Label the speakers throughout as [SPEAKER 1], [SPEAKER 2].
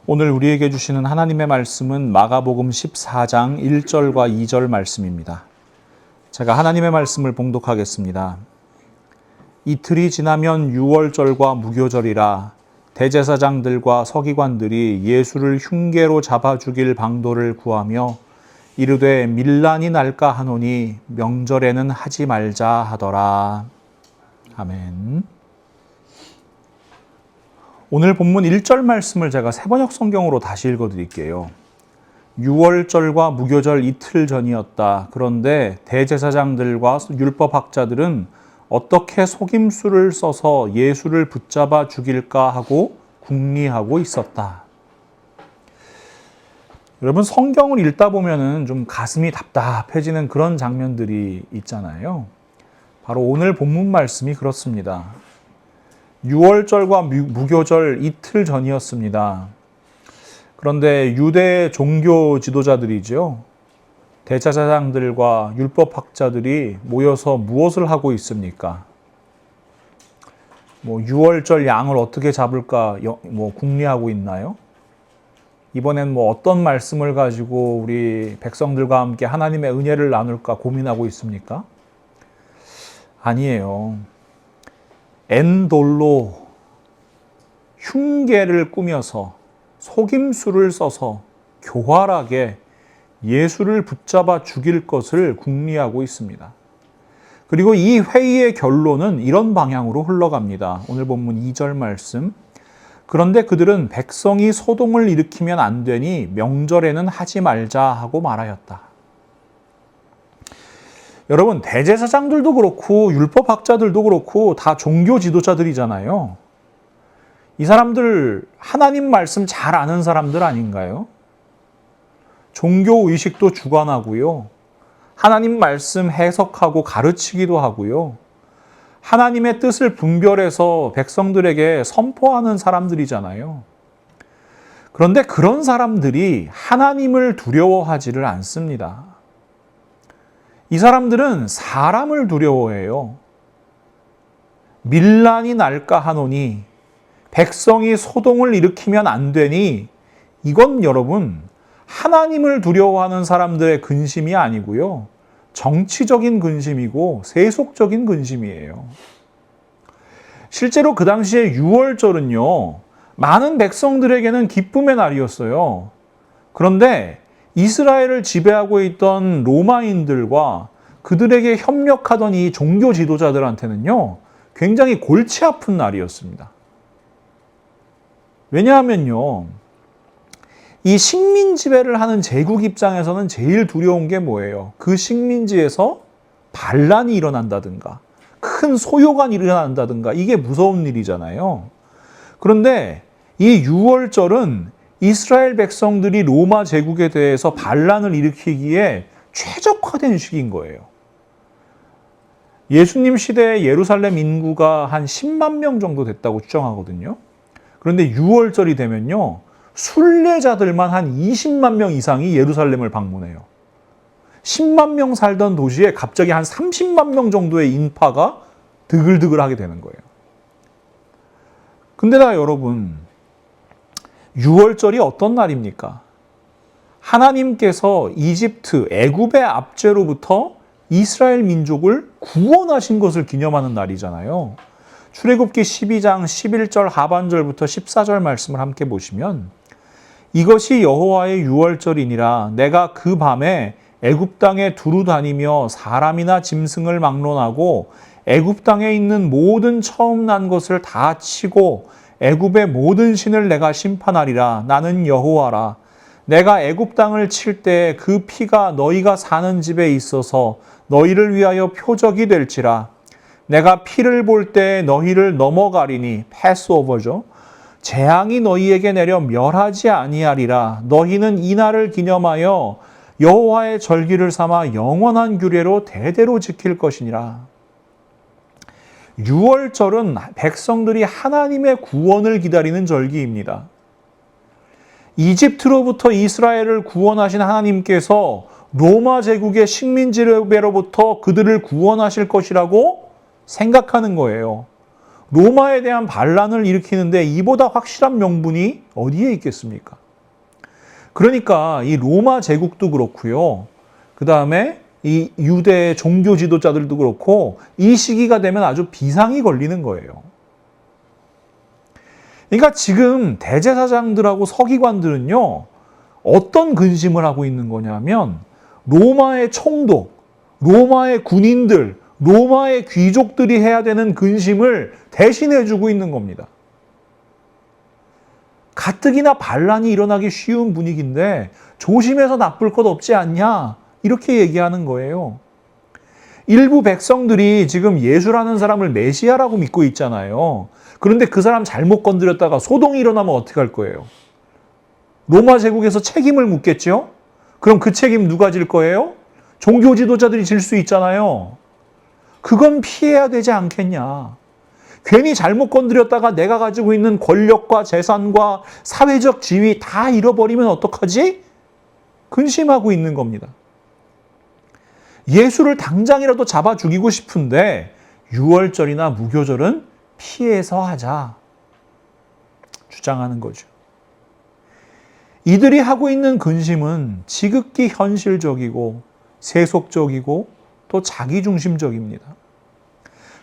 [SPEAKER 1] 오늘 우리에게 주시는 하나님의 말씀은 마가복음 14장 1절과 2절 말씀입니다. 제가 하나님의 말씀을 봉독하겠습니다. 이틀이 지나면 유월절과 무교절이라 대제사장들과 서기관들이 예수를 흉계로 잡아 죽일 방도를 구하며 이르되 밀란이 날까 하노니 명절에는 하지 말자 하더라. 아멘. 오늘 본문 1절 말씀을 제가 새번역 성경으로 다시 읽어드릴게요. 유월절과 무교절 이틀 전이었다. 그런데 대제사장들과 율법학자들은 어떻게 속임수를 써서 예수를 붙잡아 죽일까 하고 궁리하고 있었다. 여러분, 성경을 읽다 보면은 좀 가슴이 답답해지는 그런 장면들이 있잖아요. 바로 오늘 본문 말씀이 그렇습니다. 유월절과 무교절 이틀 전이었습니다. 그런데 유대 종교 지도자들이죠. 대제사장들과 율법학자들이 모여서 무엇을 하고 있습니까? 유월절 양을 어떻게 잡을까 궁리하고 있나요? 이번엔 어떤 말씀을 가지고 우리 백성들과 함께 하나님의 은혜를 나눌까 고민하고 있습니까? 아니에요. 엔돌로 흉계를 꾸며서 속임수를 써서 교활하게 예수를 붙잡아 죽일 것을 궁리하고 있습니다. 그리고 이 회의의 결론은 이런 방향으로 흘러갑니다. 오늘 본문 2절 말씀. 그런데 그들은 백성이 소동을 일으키면 안 되니 명절에는 하지 말자 하고 말하였다. 여러분, 대제사장들도 그렇고 율법학자들도 그렇고 다 종교 지도자들이잖아요. 이 사람들 하나님 말씀 잘 아는 사람들 아닌가요? 종교 의식도 주관하고요. 하나님 말씀 해석하고 가르치기도 하고요. 하나님의 뜻을 분별해서 백성들에게 선포하는 사람들이잖아요. 그런데 그런 사람들이 하나님을 두려워하지를 않습니다. 이 사람들은 사람을 두려워해요. 밀란이 날까 하노니, 백성이 소동을 일으키면 안 되니, 이건 여러분 하나님을 두려워하는 사람들의 근심이 아니고요. 정치적인 근심이고 세속적인 근심이에요. 실제로 그 당시에 유월절은요, 많은 백성들에게는 기쁨의 날이었어요. 그런데 이스라엘을 지배하고 있던 로마인들과 그들에게 협력하던 이 종교 지도자들한테는요, 굉장히 골치 아픈 날이었습니다. 왜냐하면요, 이 식민 지배를 하는 제국 입장에서는 제일 두려운 게 뭐예요? 그 식민지에서 반란이 일어난다든가, 큰 소요가 일어난다든가, 이게 무서운 일이잖아요. 그런데 이 유월절은 이스라엘 백성들이 로마 제국에 대해서 반란을 일으키기에 최적화된 시기인 거예요. 예수님 시대에 예루살렘 인구가 한 10만 명 정도 됐다고 추정하거든요. 그런데 유월절이 되면요, 순례자들만 한 20만 명 이상이 예루살렘을 방문해요. 10만 명 살던 도시에 갑자기 한 30만 명 정도의 인파가 드글드글하게 되는 거예요. 근데다 여러분, 유월절이 어떤 날입니까? 하나님께서 이집트, 애굽의 압제로부터 이스라엘 민족을 구원하신 것을 기념하는 날이잖아요. 출애굽기 12장 11절 하반절부터 14절 말씀을 함께 보시면, 이것이 여호와의 유월절이니라. 내가 그 밤에 애굽 땅에 두루 다니며 사람이나 짐승을 막론하고 애굽 땅에 있는 모든 처음 난 것을 다 치고 애굽의 모든 신을 내가 심판하리라. 나는 여호와라. 내가 애굽 땅을 칠 때 그 피가 너희가 사는 집에 있어서 너희를 위하여 표적이 될지라. 내가 피를 볼 때 너희를 넘어가리니, 패스오버죠. 재앙이 너희에게 내려 멸하지 아니하리라. 너희는 이 날을 기념하여 여호와의 절기를 삼아 영원한 규례로 대대로 지킬 것이니라. 유월절은 백성들이 하나님의 구원을 기다리는 절기입니다. 이집트로부터 이스라엘을 구원하신 하나님께서 로마 제국의 식민 지배로부터 그들을 구원하실 것이라고 생각하는 거예요. 로마에 대한 반란을 일으키는데 이보다 확실한 명분이 어디에 있겠습니까? 그러니까 이 로마 제국도 그렇고요. 그 다음에 이 유대 종교 지도자들도 그렇고 이 시기가 되면 아주 비상이 걸리는 거예요. 그러니까 지금 대제사장들하고 서기관들은요, 어떤 근심을 하고 있는 거냐면 로마의 총독, 로마의 군인들, 로마의 귀족들이 해야 되는 근심을 대신해주고 있는 겁니다. 가뜩이나 반란이 일어나기 쉬운 분위기인데 조심해서 나쁠 것 없지 않냐? 이렇게 얘기하는 거예요. 일부 백성들이 지금 예수라는 사람을 메시아라고 믿고 있잖아요. 그런데 그 사람 잘못 건드렸다가 소동이 일어나면 어떻게 할 거예요? 로마 제국에서 책임을 묻겠죠? 그럼 그 책임 누가 질 거예요? 종교 지도자들이 질 수 있잖아요. 그건 피해야 되지 않겠냐. 괜히 잘못 건드렸다가 내가 가지고 있는 권력과 재산과 사회적 지위 다 잃어버리면 어떡하지? 근심하고 있는 겁니다. 예수를 당장이라도 잡아 죽이고 싶은데 유월절이나 무교절은 피해서 하자 주장하는 거죠. 이들이 하고 있는 근심은 지극히 현실적이고 세속적이고 또 자기중심적입니다.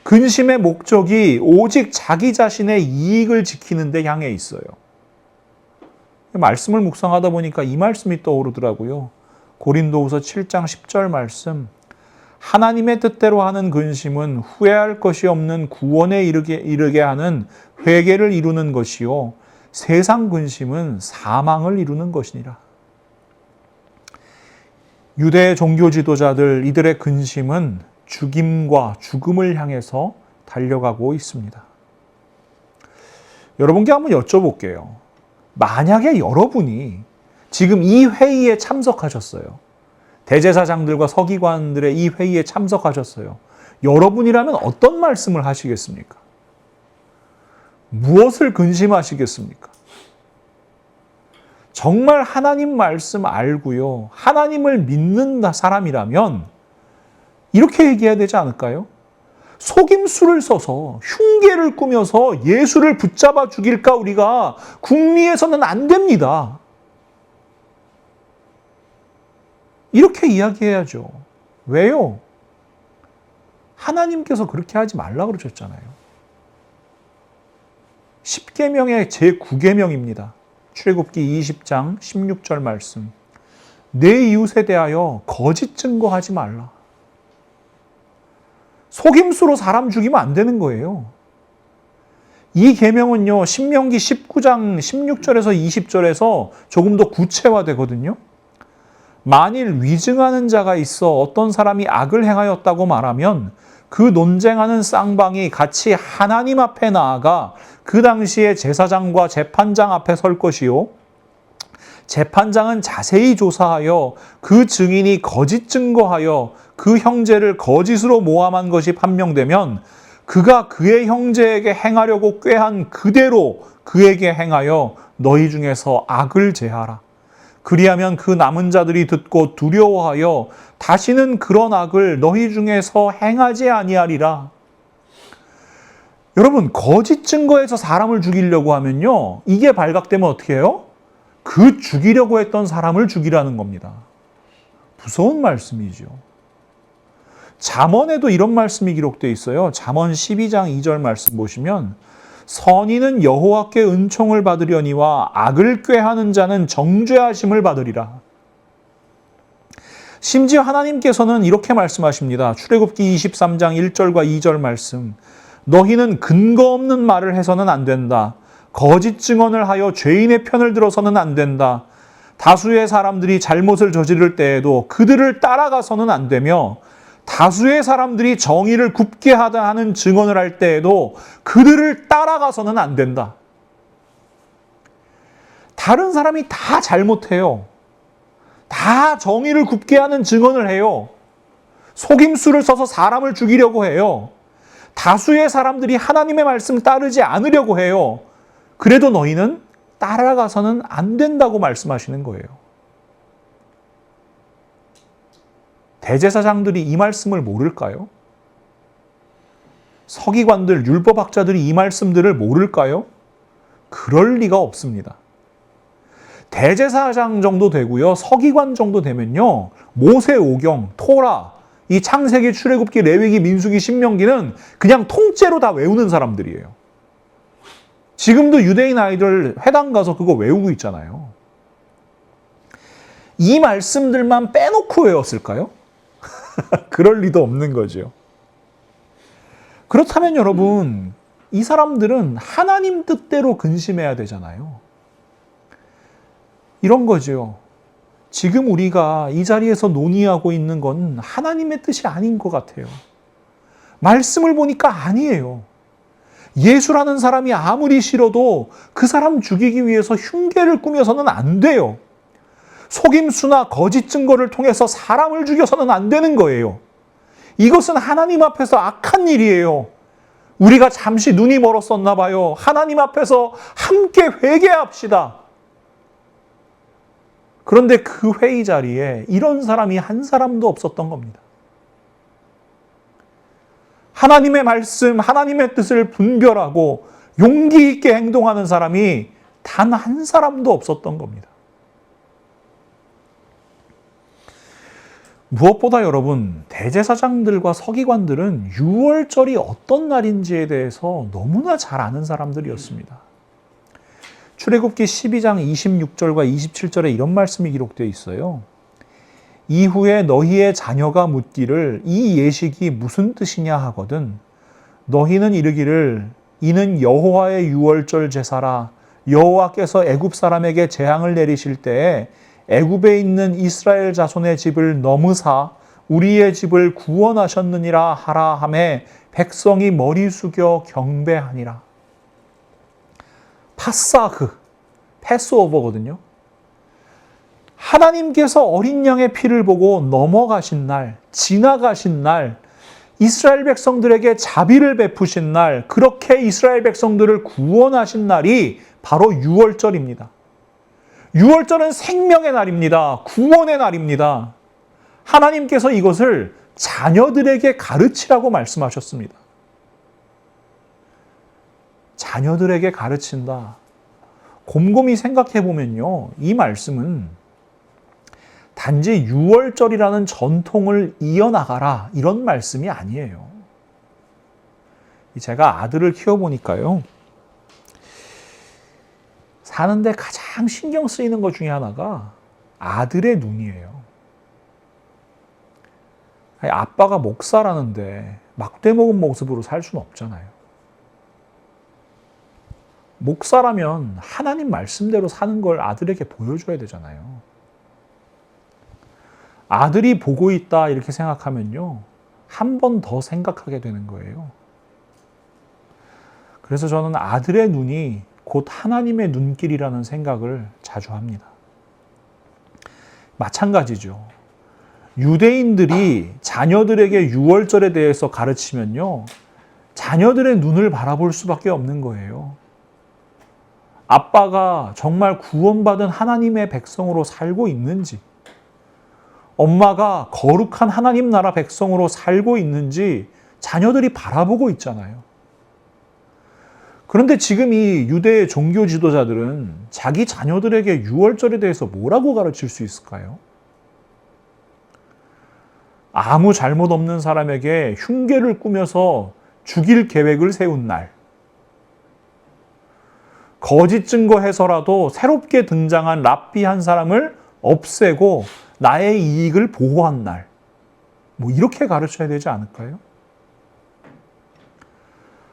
[SPEAKER 1] 근심의 목적이 오직 자기 자신의 이익을 지키는 데 향해 있어요. 말씀을 묵상하다 보니까 이 말씀이 떠오르더라고요. 고린도후서 7장 10절 말씀. 하나님의 뜻대로 하는 근심은 후회할 것이 없는 구원에 이르게 하는 회개를 이루는 것이요. 세상 근심은 사망을 이루는 것이니라. 유대 종교 지도자들 이들의 근심은 죽임과 죽음을 향해서 달려가고 있습니다. 여러분께 한번 여쭤볼게요. 만약에 여러분이 지금 이 회의에 참석하셨어요. 대제사장들과 서기관들의 이 회의에 참석하셨어요. 여러분이라면 어떤 말씀을 하시겠습니까? 무엇을 근심하시겠습니까? 정말 하나님 말씀 알고요. 하나님을 믿는 사람이라면 이렇게 얘기해야 되지 않을까요? 속임수를 써서 흉계를 꾸며서 예수를 붙잡아 죽일까 우리가 궁리해서는 안 됩니다. 이렇게 이야기해야죠. 왜요? 하나님께서 그렇게 하지 말라고 그러셨잖아요. 10계명의 제9계명입니다. 출애굽기 20장 16절 말씀. 내 이웃에 대하여 거짓 증거하지 말라. 속임수로 사람 죽이면 안 되는 거예요. 이 계명은요, 신명기 19장 16절에서 20절에서 조금 더 구체화되거든요. 만일 위증하는 자가 있어 어떤 사람이 악을 행하였다고 말하면 그 논쟁하는 쌍방이 같이 하나님 앞에 나아가 그 당시에 제사장과 재판장 앞에 설 것이요. 재판장은 자세히 조사하여 그 증인이 거짓 증거하여 그 형제를 거짓으로 모함한 것이 판명되면 그가 그의 형제에게 행하려고 꾀한 그대로 그에게 행하여 너희 중에서 악을 제하라. 그리하면 그 남은 자들이 듣고 두려워하여 다시는 그런 악을 너희 중에서 행하지 아니하리라. 여러분, 거짓 증거에서 사람을 죽이려고 하면요, 이게 발각되면 어떻게 해요? 그 죽이려고 했던 사람을 죽이라는 겁니다. 무서운 말씀이죠. 잠언에도 이런 말씀이 기록되어 있어요. 잠언 12장 2절 말씀 보시면 선인은 여호와께 은총을 받으려니와 악을 꾀하는 자는 정죄하심을 받으리라. 심지어 하나님께서는 이렇게 말씀하십니다. 출애굽기 23장 1절과 2절 말씀. 너희는 근거 없는 말을 해서는 안 된다. 거짓 증언을 하여 죄인의 편을 들어서는 안 된다. 다수의 사람들이 잘못을 저지를 때에도 그들을 따라가서는 안 되며 다수의 사람들이 정의를 굽게 하다 하는 증언을 할 때에도 그들을 따라가서는 안 된다. 다른 사람이 다 잘못해요. 다 정의를 굽게 하는 증언을 해요. 속임수를 써서 사람을 죽이려고 해요. 다수의 사람들이 하나님의 말씀을 따르지 않으려고 해요. 그래도 너희는 따라가서는 안 된다고 말씀하시는 거예요. 대제사장들이 이 말씀을 모를까요? 서기관들, 율법학자들이 이 말씀들을 모를까요? 그럴 리가 없습니다. 대제사장 정도 되고요. 서기관 정도 되면요. 모세오경, 토라, 이 창세기, 출애굽기, 레위기, 민수기, 신명기는 그냥 통째로 다 외우는 사람들이에요. 지금도 유대인 아이들 회당 가서 그거 외우고 있잖아요. 이 말씀들만 빼놓고 외웠을까요? 그럴 리도 없는 거죠. 그렇다면 여러분, 이 사람들은 하나님 뜻대로 근심해야 되잖아요. 이런 거죠. 지금 우리가 이 자리에서 논의하고 있는 건 하나님의 뜻이 아닌 것 같아요. 말씀을 보니까 아니에요. 예수라는 사람이 아무리 싫어도 그 사람 죽이기 위해서 흉계를 꾸며서는 안 돼요. 속임수나 거짓 증거를 통해서 사람을 죽여서는 안 되는 거예요. 이것은 하나님 앞에서 악한 일이에요. 우리가 잠시 눈이 멀었었나 봐요. 하나님 앞에서 함께 회개합시다. 그런데 그 회의 자리에 이런 사람이 한 사람도 없었던 겁니다. 하나님의 말씀, 하나님의 뜻을 분별하고 용기 있게 행동하는 사람이 단 한 사람도 없었던 겁니다. 무엇보다 여러분, 대제사장들과 서기관들은 유월절이 어떤 날인지에 대해서 너무나 잘 아는 사람들이었습니다. 출애굽기 12장 26절과 27절에 이런 말씀이 기록되어 있어요. 이후에 너희의 자녀가 묻기를 이 예식이 무슨 뜻이냐 하거든 너희는 이르기를 이는 여호와의 유월절 제사라. 여호와께서 애굽 사람에게 재앙을 내리실 때에 애굽에 있는 이스라엘 자손의 집을 넘으사 우리의 집을 구원하셨느니라 하라 하매 백성이 머리 숙여 경배하니라. 파사흐, 패스오버거든요. 하나님께서 어린 양의 피를 보고 넘어가신 날, 지나가신 날, 이스라엘 백성들에게 자비를 베푸신 날, 그렇게 이스라엘 백성들을 구원하신 날이 바로 유월절입니다. 유월절은 생명의 날입니다. 구원의 날입니다. 하나님께서 이것을 자녀들에게 가르치라고 말씀하셨습니다. 자녀들에게 가르친다. 곰곰이 생각해 보면요. 이 말씀은 단지 유월절이라는 전통을 이어나가라 이런 말씀이 아니에요. 제가 아들을 키워보니까요. 사는데 가장 신경 쓰이는 것 중에 하나가 아들의 눈이에요. 아니, 아빠가 목사라는데 막대 먹은 모습으로 살 수는 없잖아요. 목사라면 하나님 말씀대로 사는 걸 아들에게 보여줘야 되잖아요. 아들이 보고 있다 이렇게 생각하면요. 한 번 더 생각하게 되는 거예요. 그래서 저는 아들의 눈이 곧 하나님의 눈길이라는 생각을 자주 합니다. 마찬가지죠. 유대인들이 자녀들에게 유월절에 대해서 가르치면요. 자녀들의 눈을 바라볼 수밖에 없는 거예요. 아빠가 정말 구원받은 하나님의 백성으로 살고 있는지, 엄마가 거룩한 하나님 나라 백성으로 살고 있는지 자녀들이 바라보고 있잖아요. 그런데 지금 이 유대의 종교 지도자들은 자기 자녀들에게 유월절에 대해서 뭐라고 가르칠 수 있을까요? 아무 잘못 없는 사람에게 흉계를 꾸며서 죽일 계획을 세운 날, 거짓 증거해서라도 새롭게 등장한 랍비 한 사람을 없애고 나의 이익을 보호한 날, 뭐 이렇게 가르쳐야 되지 않을까요?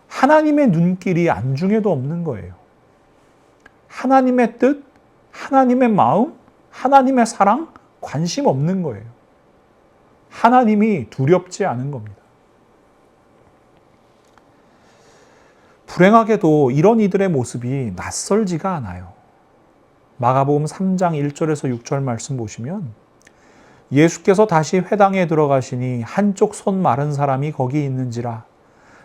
[SPEAKER 1] 하나님의 눈길이 안중에도 없는 거예요. 하나님의 뜻, 하나님의 마음, 하나님의 사랑, 관심 없는 거예요. 하나님이 두렵지 않은 겁니다. 불행하게도 이런 이들의 모습이 낯설지가 않아요. 마가복음 3장 1절에서 6절 말씀 보시면 예수께서 다시 회당에 들어가시니 한쪽 손 마른 사람이 거기 있는지라.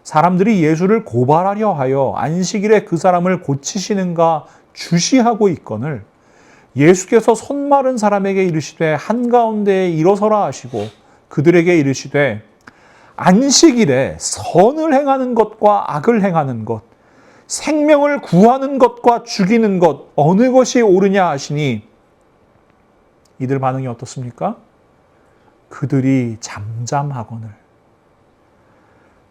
[SPEAKER 1] 사람들이 예수를 고발하려 하여 안식일에 그 사람을 고치시는가 주시하고 있거늘 예수께서 손 마른 사람에게 이르시되 한가운데에 일어서라 하시고 그들에게 이르시되 안식일에 선을 행하는 것과 악을 행하는 것, 생명을 구하는 것과 죽이는 것, 어느 것이 옳으냐 하시니 이들 반응이 어떻습니까? 그들이 잠잠하거늘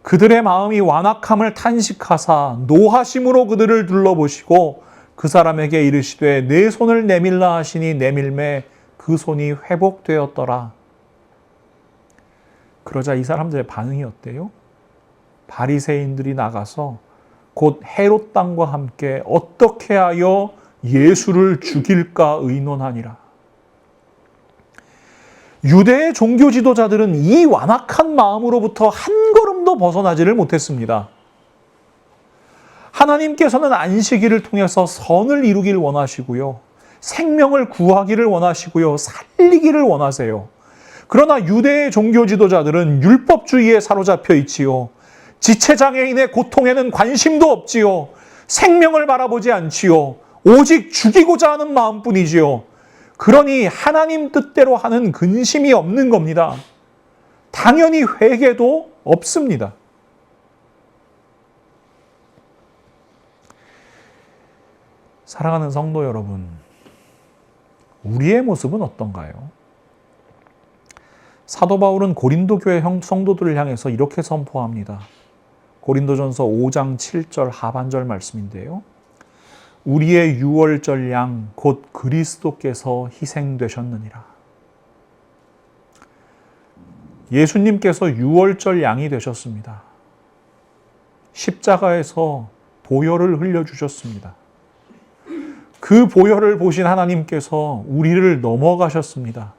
[SPEAKER 1] 그들의 마음이 완악함을 탄식하사 노하심으로 그들을 둘러보시고 그 사람에게 이르시되 내 손을 내밀라 하시니 내밀매 그 손이 회복되었더라. 그러자 이 사람들의 반응이 어때요? 바리새인들이 나가서 곧 헤롯 당과 함께 어떻게 하여 예수를 죽일까 의논하니라. 유대의 종교 지도자들은 이 완악한 마음으로부터 한 걸음도 벗어나지를 못했습니다. 하나님께서는 안식일을 통해서 선을 이루길 원하시고요. 생명을 구하기를 원하시고요. 살리기를 원하세요. 그러나 유대의 종교 지도자들은 율법주의에 사로잡혀 있지요. 지체장애인의 고통에는 관심도 없지요. 생명을 바라보지 않지요. 오직 죽이고자 하는 마음뿐이지요. 그러니 하나님 뜻대로 하는 근심이 없는 겁니다. 당연히 회개도 없습니다. 사랑하는 성도 여러분, 우리의 모습은 어떤가요? 사도 바울은 고린도 교회 성도들을 향해서 이렇게 선포합니다. 고린도전서 5장 7절 하반절 말씀인데요. 우리의 유월절 양 곧 그리스도께서 희생되셨느니라. 예수님께서 유월절 양이 되셨습니다. 십자가에서 보혈을 흘려주셨습니다. 그 보혈을 보신 하나님께서 우리를 넘어가셨습니다.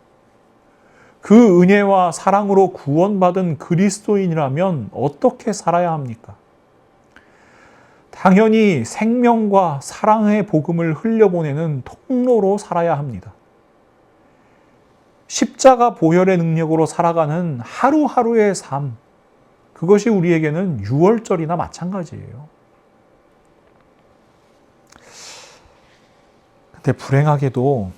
[SPEAKER 1] 그 은혜와 사랑으로 구원받은 그리스도인이라면 어떻게 살아야 합니까? 당연히 생명과 사랑의 복음을 흘려보내는 통로로 살아야 합니다. 십자가 보혈의 능력으로 살아가는 하루하루의 삶, 그것이 우리에게는 유월절이나 마찬가지예요. 근데 불행하게도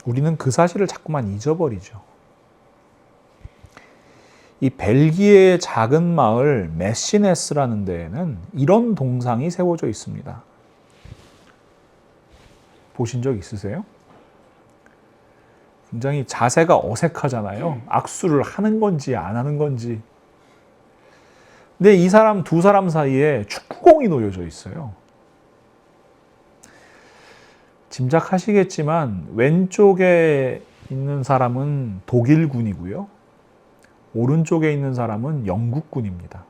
[SPEAKER 1] 우리는 그 사실을 자꾸만 잊어버리죠. 이 벨기에의 작은 마을 메시네스라는 데에는 이런 동상이 세워져 있습니다. 보신 적 있으세요? 굉장히 자세가 어색하잖아요. 악수를 하는 건지 안 하는 건지. 근데 이 사람 두 사람 사이에 축구공이 놓여져 있어요. 짐작하시겠지만 왼쪽에 있는 사람은 독일군이고요. 오른쪽에 있는 사람은 영국군입니다.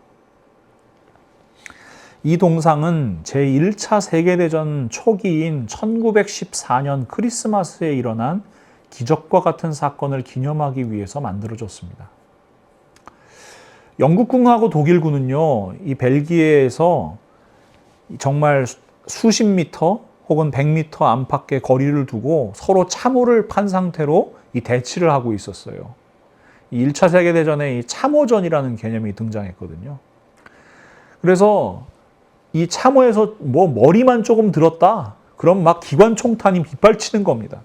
[SPEAKER 1] 이 동상은 제1차 세계대전 초기인 1914년 크리스마스에 일어난 기적과 같은 사건을 기념하기 위해서 만들어졌습니다. 영국군하고 독일군은요, 이 벨기에에서 정말 수십 미터 혹은 100m 안팎의 거리를 두고 서로 참호를 판 상태로 이 대치를 하고 있었어요. 이 1차 세계대전에 이 참호전이라는 개념이 등장했거든요. 그래서 이 참호에서 뭐 머리만 조금 들었다? 그럼 막 기관총탄이 빗발치는 겁니다.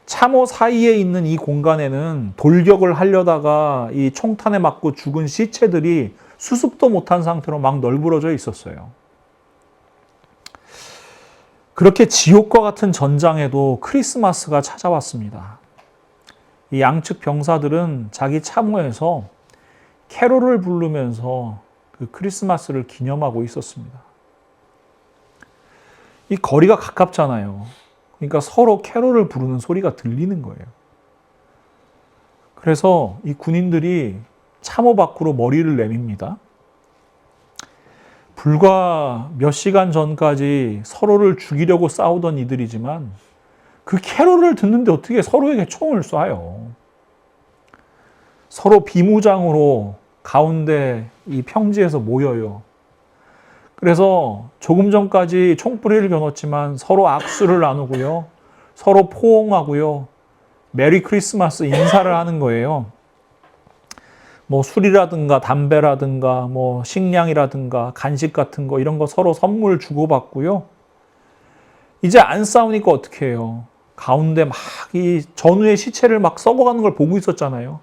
[SPEAKER 1] 참호 사이에 있는 이 공간에는 돌격을 하려다가 이 총탄에 맞고 죽은 시체들이 수습도 못한 상태로 막 널브러져 있었어요. 그렇게 지옥과 같은 전장에도 크리스마스가 찾아왔습니다. 이 양측 병사들은 자기 참호에서 캐롤을 부르면서 그 크리스마스를 기념하고 있었습니다. 이 거리가 가깝잖아요. 그러니까 서로 캐롤을 부르는 소리가 들리는 거예요. 그래서 이 군인들이 참호 밖으로 머리를 내밉니다. 불과 몇 시간 전까지 서로를 죽이려고 싸우던 이들이지만 그 캐롤을 듣는데 어떻게 서로에게 총을 쏴요. 서로 비무장으로 가운데 이 평지에서 모여요. 그래서 조금 전까지 총뿌리를 겨눴지만 서로 악수를 나누고요. 서로 포옹하고요. 메리 크리스마스 인사를 하는 거예요. 뭐 술이라든가 담배라든가 뭐 식량이라든가 간식 같은 거 이런 거 서로 선물 주고받고요. 이제 안 싸우니까 어떻게 해요? 가운데 막 이 전우의 시체를 막 썩어가는 걸 보고 있었잖아요.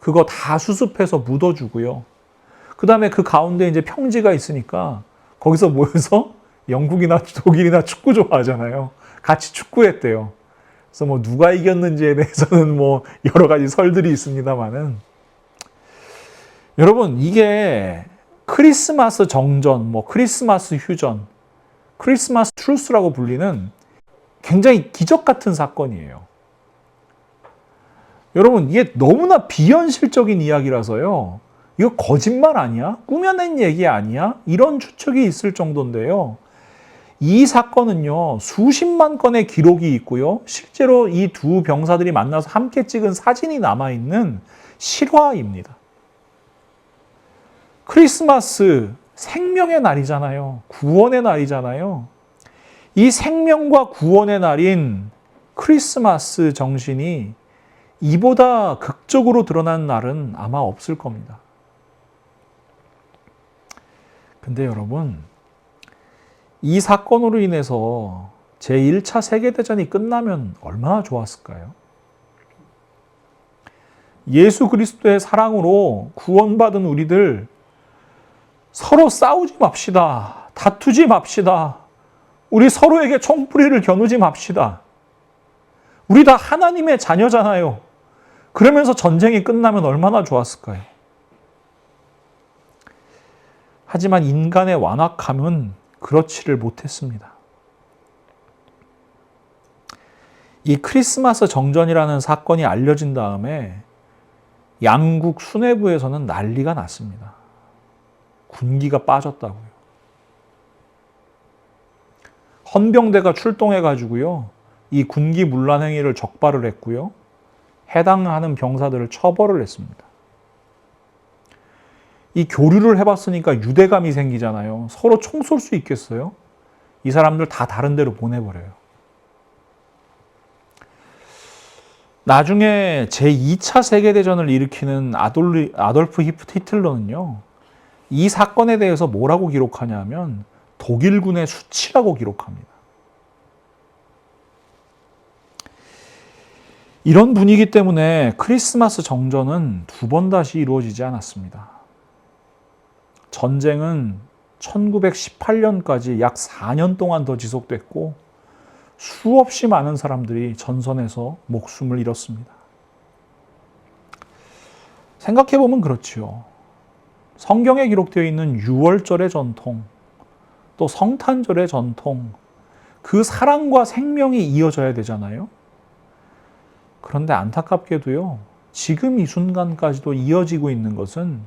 [SPEAKER 1] 그거 다 수습해서 묻어주고요. 그 다음에 그 가운데 이제 평지가 있으니까 거기서 모여서 영국이나 독일이나 축구 좋아하잖아요. 같이 축구했대요. 그래서 뭐 누가 이겼는지에 대해서는 뭐 여러 가지 설들이 있습니다만은, 여러분, 이게 크리스마스 정전, 뭐 크리스마스 휴전, 크리스마스 트루스라고 불리는 굉장히 기적 같은 사건이에요. 여러분, 이게 너무나 비현실적인 이야기라서요. 이거 거짓말 아니야? 꾸며낸 얘기 아니야? 이런 추측이 있을 정도인데요. 이 사건은요, 수십만 건의 기록이 있고요. 실제로 이 두 병사들이 만나서 함께 찍은 사진이 남아있는 실화입니다. 크리스마스, 생명의 날이잖아요. 구원의 날이잖아요. 이 생명과 구원의 날인 크리스마스 정신이 이보다 극적으로 드러난 날은 아마 없을 겁니다. 근데 여러분, 이 사건으로 인해서 제1차 세계대전이 끝나면 얼마나 좋았을까요? 예수 그리스도의 사랑으로 구원받은 우리들 서로 싸우지 맙시다. 다투지 맙시다. 우리 서로에게 총뿌리를 겨누지 맙시다. 우리 다 하나님의 자녀잖아요. 그러면서 전쟁이 끝나면 얼마나 좋았을까요? 하지만 인간의 완악함은 그렇지를 못했습니다. 이 크리스마스 정전이라는 사건이 알려진 다음에 양국 수뇌부에서는 난리가 났습니다. 군기가 빠졌다고요. 헌병대가 출동해가지고요, 이 군기 문란 행위를 적발을 했고요, 해당하는 병사들을 처벌을 했습니다. 이 교류를 해봤으니까 유대감이 생기잖아요. 서로 총 쏠 수 있겠어요? 이 사람들 다 다른 데로 보내버려요. 나중에 제2차 세계대전을 일으키는 아돌프 히틀러는요, 이 사건에 대해서 뭐라고 기록하냐면 독일군의 수치라고 기록합니다. 이런 분위기 때문에 크리스마스 정전은 두 번 다시 이루어지지 않았습니다. 전쟁은 1918년까지 약 4년 동안 더 지속됐고 수없이 많은 사람들이 전선에서 목숨을 잃었습니다. 생각해보면 그렇지요. 성경에 기록되어 있는 유월절의 전통, 또 성탄절의 전통, 그 사랑과 생명이 이어져야 되잖아요. 그런데 안타깝게도요, 지금 이 순간까지도 이어지고 있는 것은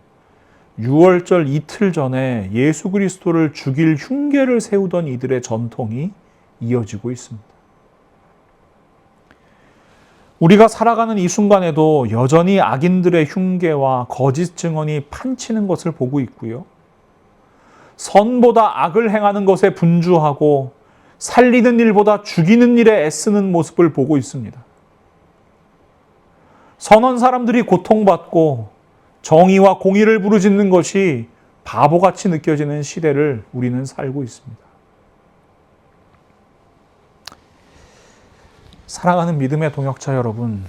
[SPEAKER 1] 유월절 이틀 전에 예수 그리스도를 죽일 흉계를 세우던 이들의 전통이 이어지고 있습니다. 우리가 살아가는 이 순간에도 여전히 악인들의 흉계와 거짓 증언이 판치는 것을 보고 있고요. 선보다 악을 행하는 것에 분주하고 살리는 일보다 죽이는 일에 애쓰는 모습을 보고 있습니다. 선한 사람들이 고통받고 정의와 공의를 부르짖는 것이 바보같이 느껴지는 시대를 우리는 살고 있습니다. 사랑하는 믿음의 동역자 여러분,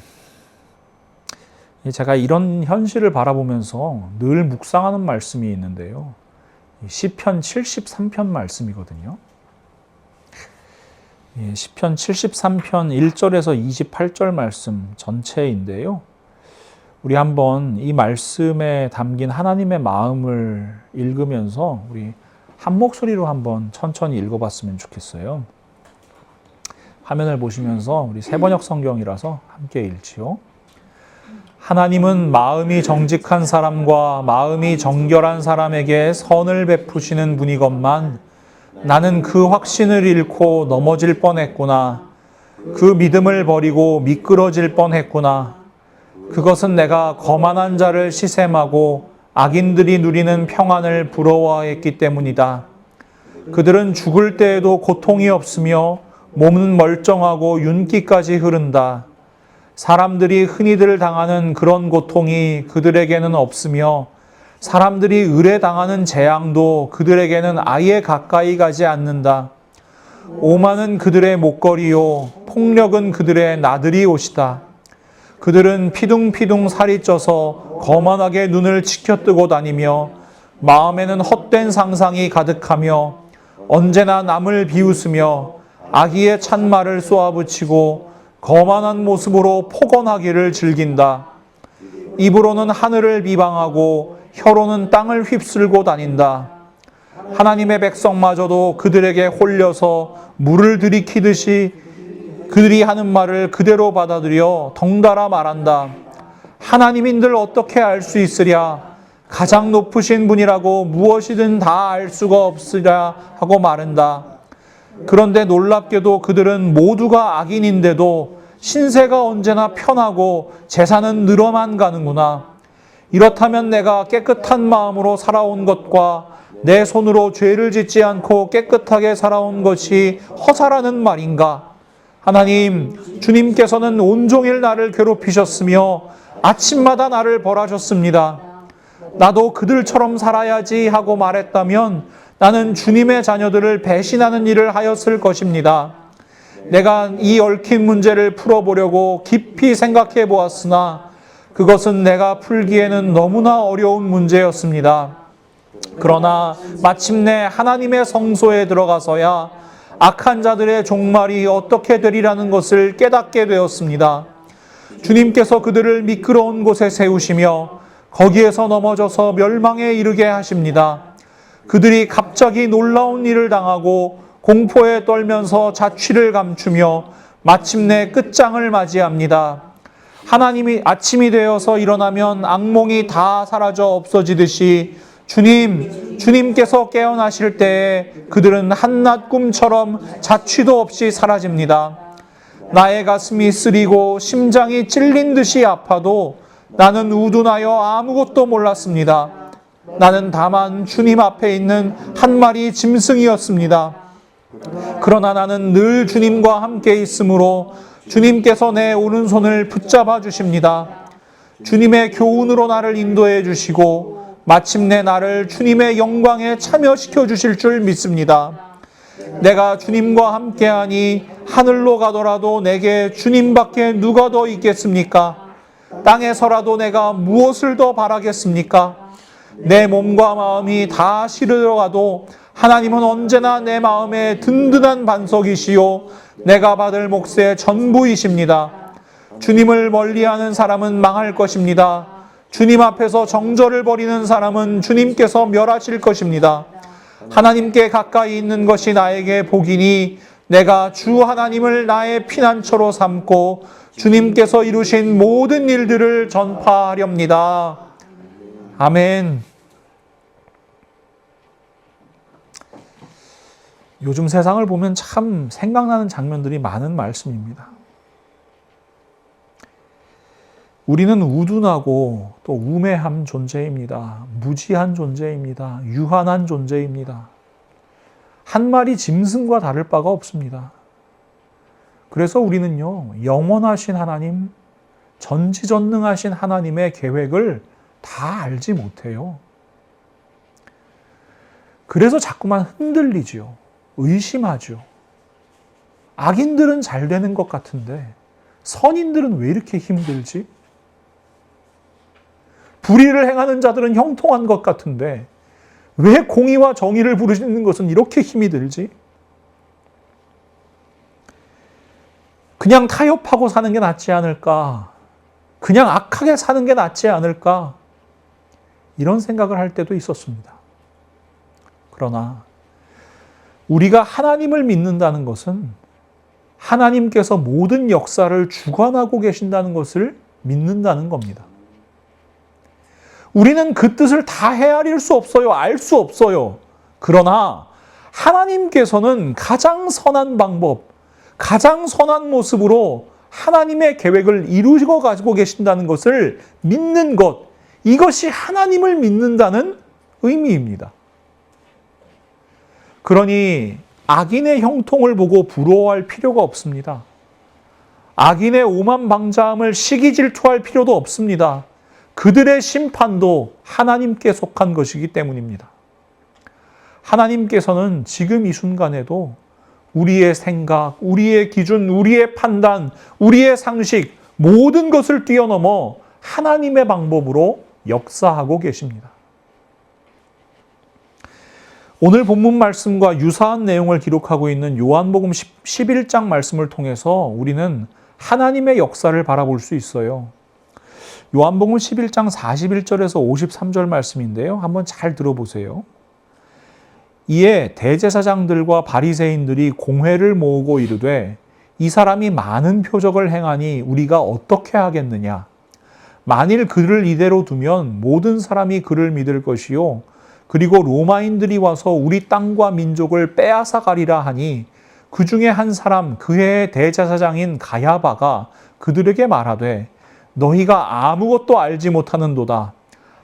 [SPEAKER 1] 제가 이런 현실을 바라보면서 늘 묵상하는 말씀이 있는데요. 시편 73편 말씀이거든요. 시편 73편 1절에서 28절 말씀 전체인데요. 우리 한번 이 말씀에 담긴 하나님의 마음을 읽으면서 우리 한 목소리로 한번 천천히 읽어봤으면 좋겠어요. 화면을 보시면서 우리 새번역 성경이라서 함께 읽지요. 하나님은 마음이 정직한 사람과 마음이 정결한 사람에게 선을 베푸시는 분이건만 나는 그 확신을 잃고 넘어질 뻔했구나. 그 믿음을 버리고 미끄러질 뻔했구나. 그것은 내가 거만한 자를 시샘하고 악인들이 누리는 평안을 부러워했기 때문이다. 그들은 죽을 때에도 고통이 없으며 몸은 멀쩡하고 윤기까지 흐른다. 사람들이 흔히들 당하는 그런 고통이 그들에게는 없으며 사람들이 의뢰당하는 재앙도 그들에게는 아예 가까이 가지 않는다. 오만은 그들의 목걸이요 폭력은 그들의 나들이 옷이다. 그들은 피둥피둥 살이 쪄서 거만하게 눈을 치켜뜨고 다니며 마음에는 헛된 상상이 가득하며 언제나 남을 비웃으며 악의의 찬말을 쏘아붙이고 거만한 모습으로 포건하기를 즐긴다. 입으로는 하늘을 비방하고 혀로는 땅을 휩쓸고 다닌다. 하나님의 백성마저도 그들에게 홀려서 물을 들이키듯이 그들이 하는 말을 그대로 받아들여 덩달아 말한다. 하나님인들 어떻게 알 수 있으랴? 가장 높으신 분이라고 무엇이든 다 알 수가 없으랴 하고 말한다. 그런데 놀랍게도 그들은 모두가 악인인데도 신세가 언제나 편하고 재산은 늘어만 가는구나. 이렇다면 내가 깨끗한 마음으로 살아온 것과 내 손으로 죄를 짓지 않고 깨끗하게 살아온 것이 허사라는 말인가? 하나님, 주님께서는 온종일 나를 괴롭히셨으며 아침마다 나를 벌하셨습니다. 나도 그들처럼 살아야지 하고 말했다면 나는 주님의 자녀들을 배신하는 일을 하였을 것입니다. 내가 이 얽힌 문제를 풀어보려고 깊이 생각해 보았으나 그것은 내가 풀기에는 너무나 어려운 문제였습니다. 그러나 마침내 하나님의 성소에 들어가서야 악한 자들의 종말이 어떻게 되리라는 것을 깨닫게 되었습니다. 주님께서 그들을 미끄러운 곳에 세우시며 거기에서 넘어져서 멸망에 이르게 하십니다. 그들이 갑자기 놀라운 일을 당하고 공포에 떨면서 자취를 감추며 마침내 끝장을 맞이합니다. 하나님이 아침이 되어서 일어나면 악몽이 다 사라져 없어지듯이 주님께서 깨어나실 때에 그들은 한낮 꿈처럼 자취도 없이 사라집니다. 나의 가슴이 쓰리고 심장이 찔린 듯이 아파도 나는 우둔하여 아무것도 몰랐습니다. 나는 다만 주님 앞에 있는 한 마리 짐승이었습니다. 그러나 나는 늘 주님과 함께 있으므로 주님께서 내 오른손을 붙잡아 주십니다. 주님의 교훈으로 나를 인도해 주시고 마침내 나를 주님의 영광에 참여시켜 주실 줄 믿습니다. 내가 주님과 함께하니 하늘로 가더라도 내게 주님밖에 누가 더 있겠습니까? 땅에서라도 내가 무엇을 더 바라겠습니까? 내 몸과 마음이 다 시들어가도 하나님은 언제나 내 마음에 든든한 반석이시요 내가 받을 몫의 전부이십니다. 주님을 멀리하는 사람은 망할 것입니다. 주님 앞에서 정절을 벌이는 사람은 주님께서 멸하실 것입니다. 하나님께 가까이 있는 것이 나에게 복이니 내가 주 하나님을 나의 피난처로 삼고 주님께서 이루신 모든 일들을 전파하렵니다. 아멘. 요즘 세상을 보면 참 생각나는 장면들이 많은 말씀입니다. 우리는 우둔하고 또 우매한 존재입니다. 무지한 존재입니다. 유한한 존재입니다. 한 마리 짐승과 다를 바가 없습니다. 그래서 우리는요, 영원하신 하나님, 전지전능하신 하나님의 계획을 다 알지 못해요. 그래서 자꾸만 흔들리죠. 의심하죠. 악인들은 잘 되는 것 같은데 선인들은 왜 이렇게 힘들지? 불의를 행하는 자들은 형통한 것 같은데 왜 공의와 정의를 부르시는 것은 이렇게 힘이 들지? 그냥 타협하고 사는 게 낫지 않을까? 그냥 악하게 사는 게 낫지 않을까? 이런 생각을 할 때도 있었습니다. 그러나 우리가 하나님을 믿는다는 것은 하나님께서 모든 역사를 주관하고 계신다는 것을 믿는다는 겁니다. 우리는 그 뜻을 다 헤아릴 수 없어요. 알 수 없어요. 그러나 하나님께서는 가장 선한 방법, 가장 선한 모습으로 하나님의 계획을 이루고 가지고 계신다는 것을 믿는 것, 이것이 하나님을 믿는다는 의미입니다. 그러니 악인의 형통을 보고 부러워할 필요가 없습니다. 악인의 오만방자함을 시기 질투할 필요도 없습니다. 그들의 심판도 하나님께 속한 것이기 때문입니다. 하나님께서는 지금 이 순간에도 우리의 생각, 우리의 기준, 우리의 판단, 우리의 상식 모든 것을 뛰어넘어 하나님의 방법으로 역사하고 계십니다. 오늘 본문 말씀과 유사한 내용을 기록하고 있는 요한복음 11장 말씀을 통해서 우리는 하나님의 역사를 바라볼 수 있어요. 요한복음 11장 41절에서 53절 말씀인데요. 한번 잘 들어보세요. 이에 대제사장들과 바리새인들이 공회를 모으고 이르되 이 사람이 많은 표적을 행하니 우리가 어떻게 하겠느냐? 만일 그를 이대로 두면 모든 사람이 그를 믿을 것이요. 그리고 로마인들이 와서 우리 땅과 민족을 빼앗아 가리라 하니 그 중에 한 사람 그의 대제사장인 가야바가 그들에게 말하되 너희가 아무것도 알지 못하는도다.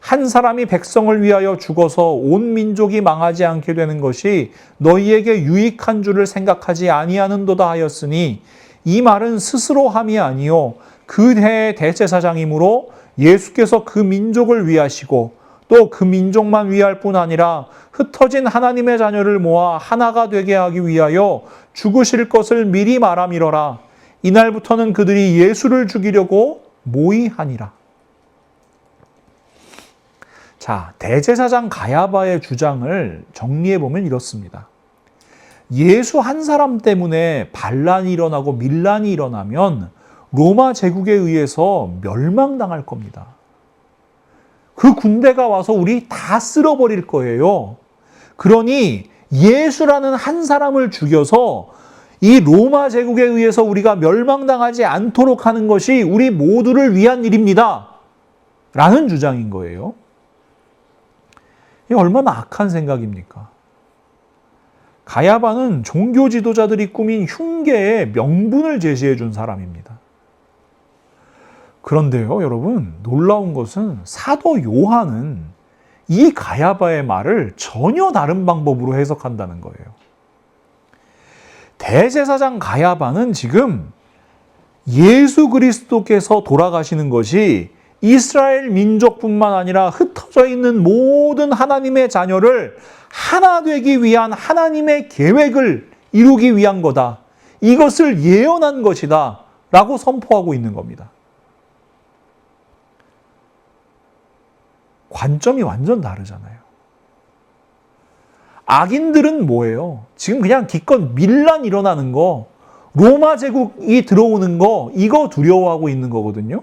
[SPEAKER 1] 한 사람이 백성을 위하여 죽어서 온 민족이 망하지 않게 되는 것이 너희에게 유익한 줄을 생각하지 아니하는도다 하였으니 이 말은 스스로 함이 아니요 그 해의 대제사장이므로 예수께서 그 민족을 위하시고 또 그 민족만 위할 뿐 아니라 흩어진 하나님의 자녀를 모아 하나가 되게 하기 위하여 죽으실 것을 미리 말함이러라. 이날부터는 그들이 예수를 죽이려고 모의하니라. 자, 대제사장 가야바의 주장을 정리해보면 이렇습니다. 예수 한 사람 때문에 반란이 일어나고 밀란이 일어나면 로마 제국에 의해서 멸망당할 겁니다. 그 군대가 와서 우리 다 쓸어버릴 거예요. 그러니 예수라는 한 사람을 죽여서 이 로마 제국에 의해서 우리가 멸망당하지 않도록 하는 것이 우리 모두를 위한 일입니다. 라는 주장인 거예요. 이게 얼마나 악한 생각입니까? 가야바는 종교 지도자들이 꾸민 흉계의 명분을 제시해 준 사람입니다. 그런데요, 여러분, 놀라운 것은 사도 요한은 이 가야바의 말을 전혀 다른 방법으로 해석한다는 거예요. 대제사장 가야바는 지금 예수 그리스도께서 돌아가시는 것이 이스라엘 민족뿐만 아니라 흩어져 있는 모든 하나님의 자녀를 하나 되기 위한 하나님의 계획을 이루기 위한 거다. 이것을 예언한 것이다. 라고 선포하고 있는 겁니다. 관점이 완전 다르잖아요. 악인들은 뭐예요? 지금 그냥 기껏 밀란 일어나는 거, 로마 제국이 들어오는 거, 이거 두려워하고 있는 거거든요.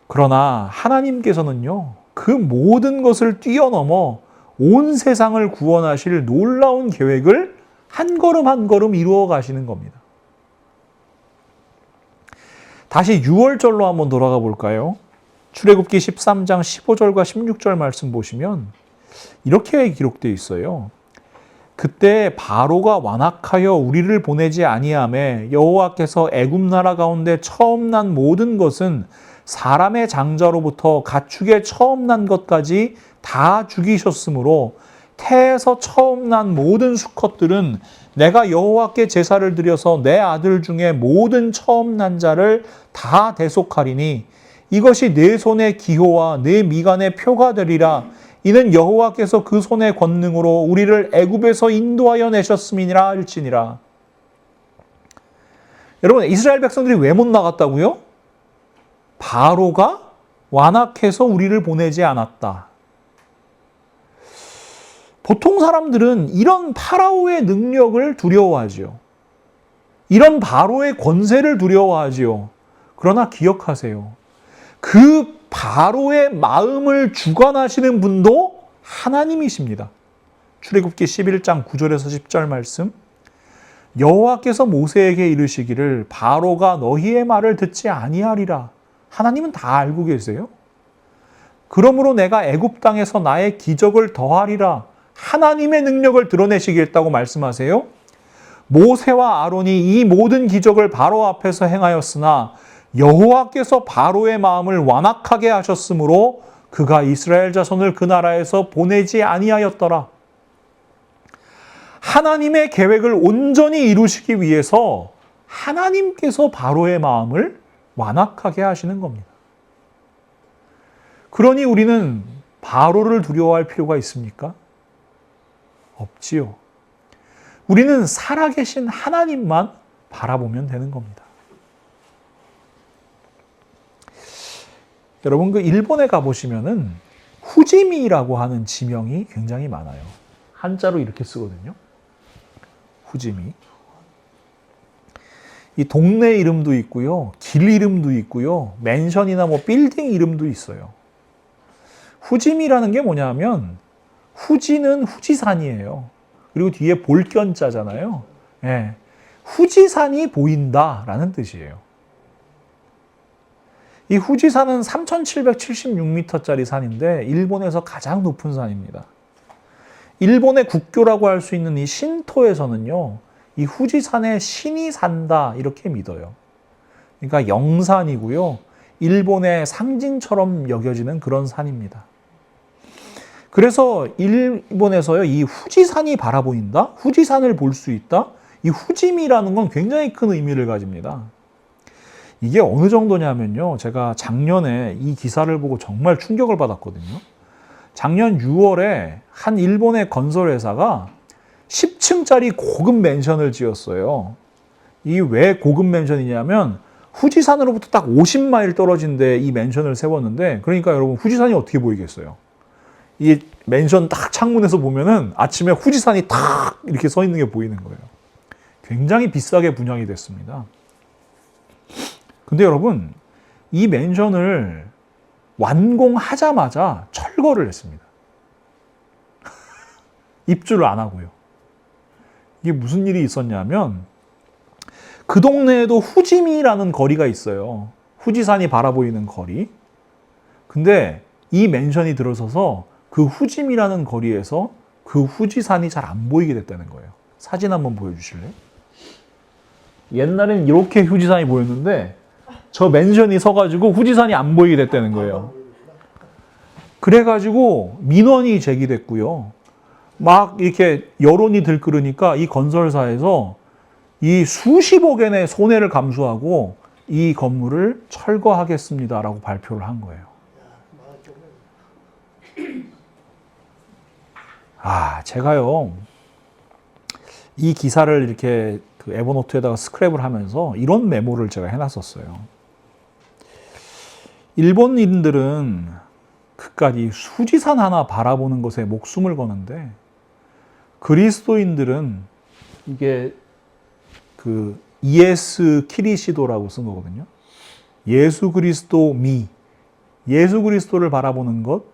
[SPEAKER 1] 그러나 하나님께서는요, 그 모든 것을 뛰어넘어 온 세상을 구원하실 놀라운 계획을 한 걸음 한 걸음 이루어 가시는 겁니다. 다시 6월절로 한번 돌아가 볼까요? 출애굽기 13장 15절과 16절 말씀 보시면 이렇게 기록되어 있어요. 그때 바로가 완악하여 우리를 보내지 아니하매 여호와께서 애굽 나라 가운데 처음 난 모든 것은 사람의 장자로부터 가축의 처음 난 것까지 다 죽이셨으므로 태에서 처음 난 모든 수컷들은 내가 여호와께 제사를 드려서 내 아들 중에 모든 처음 난 자를 다 대속하리니 이것이 내 손의 기호와 내 미간의 표가 되리라. 이는 여호와께서 그 손의 권능으로 우리를 애굽에서 인도하여 내셨음이니라 할지니라. 여러분, 이스라엘 백성들이 왜 못 나갔다고요? 바로가 완악해서 우리를 보내지 않았다. 보통 사람들은 이런 파라오의 능력을 두려워하지요. 이런 바로의 권세를 두려워하지요. 그러나 기억하세요. 그 바로의 마음을 주관하시는 분도 하나님이십니다. 출애굽기 11장 9절에서 10절 말씀. 여호와께서 모세에게 이르시기를 바로가 너희의 말을 듣지 아니하리라. 하나님은 다 알고 계세요. 그러므로 내가 애굽 땅에서 나의 기적을 더하리라. 하나님의 능력을 드러내시겠다고 말씀하세요. 모세와 아론이 이 모든 기적을 바로 앞에서 행하였으나 여호와께서 바로의 마음을 완악하게 하셨으므로 그가 이스라엘 자손을 그 나라에서 보내지 아니하였더라. 하나님의 계획을 온전히 이루시기 위해서 하나님께서 바로의 마음을 완악하게 하시는 겁니다. 그러니 우리는 바로를 두려워할 필요가 있습니까? 없지요. 우리는 살아계신 하나님만 바라보면 되는 겁니다. 여러분 그 일본에 가보시면은 후지미라고 하는 지명이 굉장히 많아요. 한자로 이렇게 쓰거든요. 후지미. 이 동네 이름도 있고요. 길 이름도 있고요. 맨션이나 뭐 빌딩 이름도 있어요. 후지미라는 게 뭐냐면 후지는 후지산이에요. 그리고 뒤에 볼견자잖아요. 예. 후지산이 보인다라는 뜻이에요. 이 후지산은 3,776m짜리 산인데 일본에서 가장 높은 산입니다. 일본의 국교라고 할 수 있는 이 신토에서는요. 이 후지산에 신이 산다 이렇게 믿어요. 그러니까 영산이고요. 일본의 상징처럼 여겨지는 그런 산입니다. 그래서 일본에서요. 이 후지산이 바라보인다? 후지산을 볼 수 있다? 이 후지미라는 건 굉장히 큰 의미를 가집니다. 이게 어느 정도냐면요. 제가 작년에 이 기사를 보고 정말 충격을 받았거든요. 작년 6월에 한 일본의 건설회사가 10층짜리 고급 맨션을 지었어요. 이 왜 고급 맨션이냐면 후지산으로부터 딱 50마일 떨어진 데 이 맨션을 세웠는데 그러니까 여러분 후지산이 어떻게 보이겠어요? 이 맨션 딱 창문에서 보면은 아침에 후지산이 탁 이렇게 서 있는 게 보이는 거예요. 굉장히 비싸게 분양이 됐습니다. 근데 여러분 이 맨션을 완공하자마자 철거를 했습니다. 입주를 안 하고요. 이게 무슨 일이 있었냐면 그 동네에도 후지미라는 거리가 있어요. 후지산이 바라보이는 거리. 근데 이 맨션이 들어서서 그 후지미라는 거리에서 그 후지산이 잘 안 보이게 됐다는 거예요. 사진 한번 보여주실래요? 옛날엔 이렇게 후지산이 보였는데 저 맨션이 서가지고 후지산이 안 보이게 됐다는 거예요. 그래가지고 민원이 제기됐고요. 막 이렇게 여론이 들끓으니까 이 건설사에서 이 수십억엔의 손해를 감수하고 이 건물을 철거하겠습니다라고 발표를 한 거예요. 제가요, 이 기사를 이렇게 그 에버노트에다가 스크랩을 하면서 이런 메모를 제가 해놨었어요. 일본인들은 그깟 이 수지산 하나 바라보는 것에 목숨을 거는데 그리스도인들은 이게 그 이에스 키리시도라고 쓴 거거든요. 예수 그리스도 미, 예수 그리스도를 바라보는 것,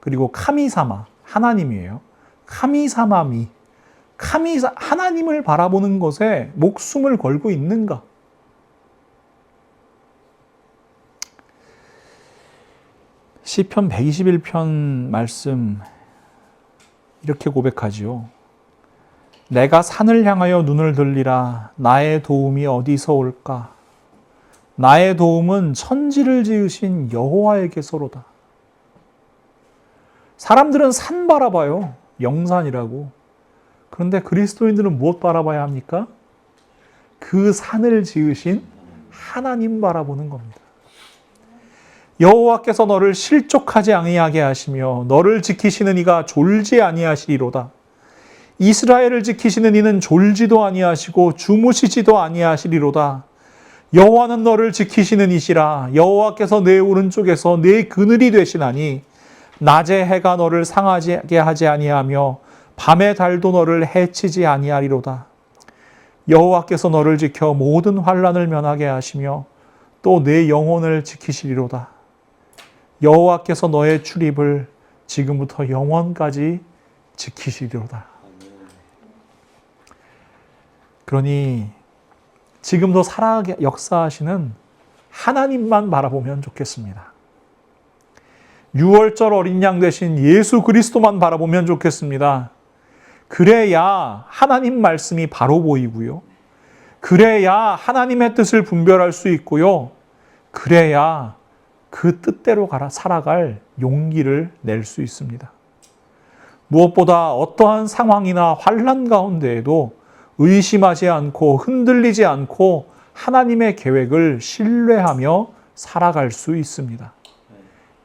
[SPEAKER 1] 그리고 카미사마, 하나님이에요. 카미사마 미, 하나님을 바라보는 것에 목숨을 걸고 있는가? 시편 121편 말씀 이렇게 고백하지요. 내가 산을 향하여 눈을 들리라. 나의 도움이 어디서 올까? 나의 도움은 천지를 지으신 여호와에게서로다. 사람들은 산 바라봐요. 영산이라고. 그런데 그리스도인들은 무엇 바라봐야 합니까? 그 산을 지으신 하나님 바라보는 겁니다. 여호와께서 너를 실족하지 아니하게 하시며 너를 지키시는 이가 졸지 아니하시리로다. 이스라엘을 지키시는 이는 졸지도 아니하시고 주무시지도 아니하시리로다. 여호와는 너를 지키시는 이시라. 여호와께서 내 오른쪽에서 내 그늘이 되시나니 낮에 해가 너를 상하게 하지 아니하며 밤의 달도 너를 해치지 아니하리로다. 여호와께서 너를 지켜 모든 환난을 면하게 하시며 또 내 영혼을 지키시리로다. 여호와께서 너의 출입을 지금부터 영원까지 지키시리로다. 그러니 지금도 살아 역사하시는 하나님만 바라보면 좋겠습니다. 6월절 어린 양 되신 예수 그리스도만 바라보면 좋겠습니다. 그래야 하나님 말씀이 바로 보이고요. 그래야 하나님의 뜻을 분별할 수 있고요. 그래야 그 뜻대로 살아갈 용기를 낼 수 있습니다. 무엇보다 어떠한 상황이나 환난 가운데에도 의심하지 않고 흔들리지 않고 하나님의 계획을 신뢰하며 살아갈 수 있습니다.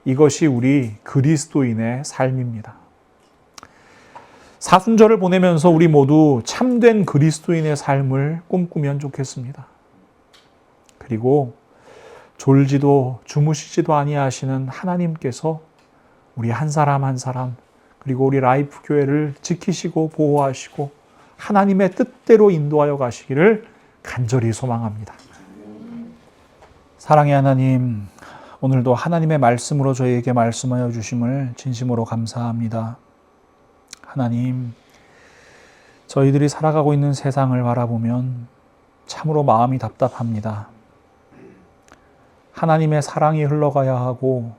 [SPEAKER 1] 이것이 우리 그리스도인의 삶입니다. 사순절을 보내면서 우리 모두 참된 그리스도인의 삶을 꿈꾸면 좋겠습니다. 그리고 졸지도 주무시지도 아니하시는 하나님께서 우리 한 사람 한 사람 그리고 우리 라이프 교회를 지키시고 보호하시고 하나님의 뜻대로 인도하여 가시기를 간절히 소망합니다. 사랑의 하나님, 오늘도 하나님의 말씀으로 저희에게 말씀하여 주심을 진심으로 감사합니다. 하나님, 저희들이 살아가고 있는 세상을 바라보면 참으로 마음이 답답합니다. 하나님의 사랑이 흘러가야 하고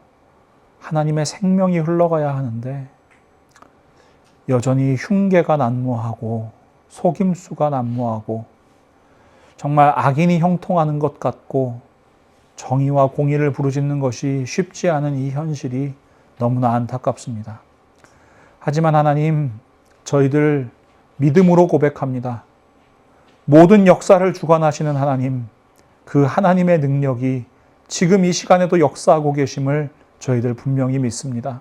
[SPEAKER 1] 하나님의 생명이 흘러가야 하는데 여전히 흉계가 난무하고 속임수가 난무하고 정말 악인이 형통하는 것 같고 정의와 공의를 부르짖는 것이 쉽지 않은 이 현실이 너무나 안타깝습니다. 하지만 하나님, 저희들 믿음으로 고백합니다. 모든 역사를 주관하시는 하나님, 그 하나님의 능력이 지금 이 시간에도 역사하고 계심을 저희들 분명히 믿습니다.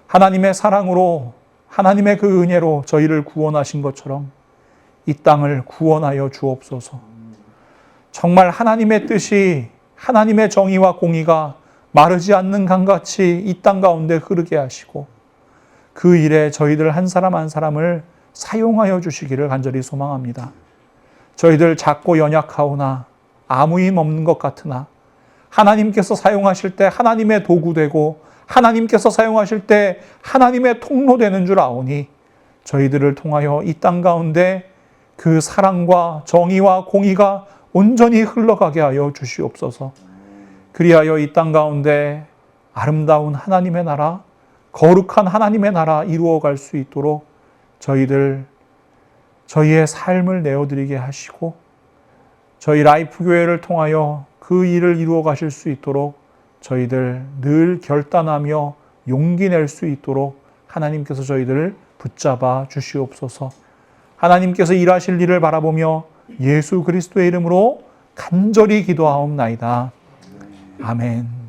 [SPEAKER 1] 하나님의 사랑으로 하나님의 그 은혜로 저희를 구원하신 것처럼 이 땅을 구원하여 주옵소서. 정말 하나님의 뜻이 하나님의 정의와 공의가 마르지 않는 강같이 이 땅 가운데 흐르게 하시고 그 일에 저희들 한 사람 한 사람을 사용하여 주시기를 간절히 소망합니다. 저희들 작고 연약하오나 아무 힘 없는 것 같으나 하나님께서 사용하실 때 하나님의 도구 되고 하나님께서 사용하실 때 하나님의 통로 되는 줄 아오니 저희들을 통하여 이 땅 가운데 그 사랑과 정의와 공의가 온전히 흘러가게 하여 주시옵소서. 그리하여 이 땅 가운데 아름다운 하나님의 나라, 거룩한 하나님의 나라 이루어갈 수 있도록 저희의 삶을 내어드리게 하시고 저희 라이프 교회를 통하여 그 일을 이루어 가실 수 있도록 저희들 늘 결단하며 용기 낼 수 있도록 하나님께서 저희들을 붙잡아 주시옵소서. 하나님께서 일하실 일을 바라보며 예수 그리스도의 이름으로 간절히 기도하옵나이다. 아멘.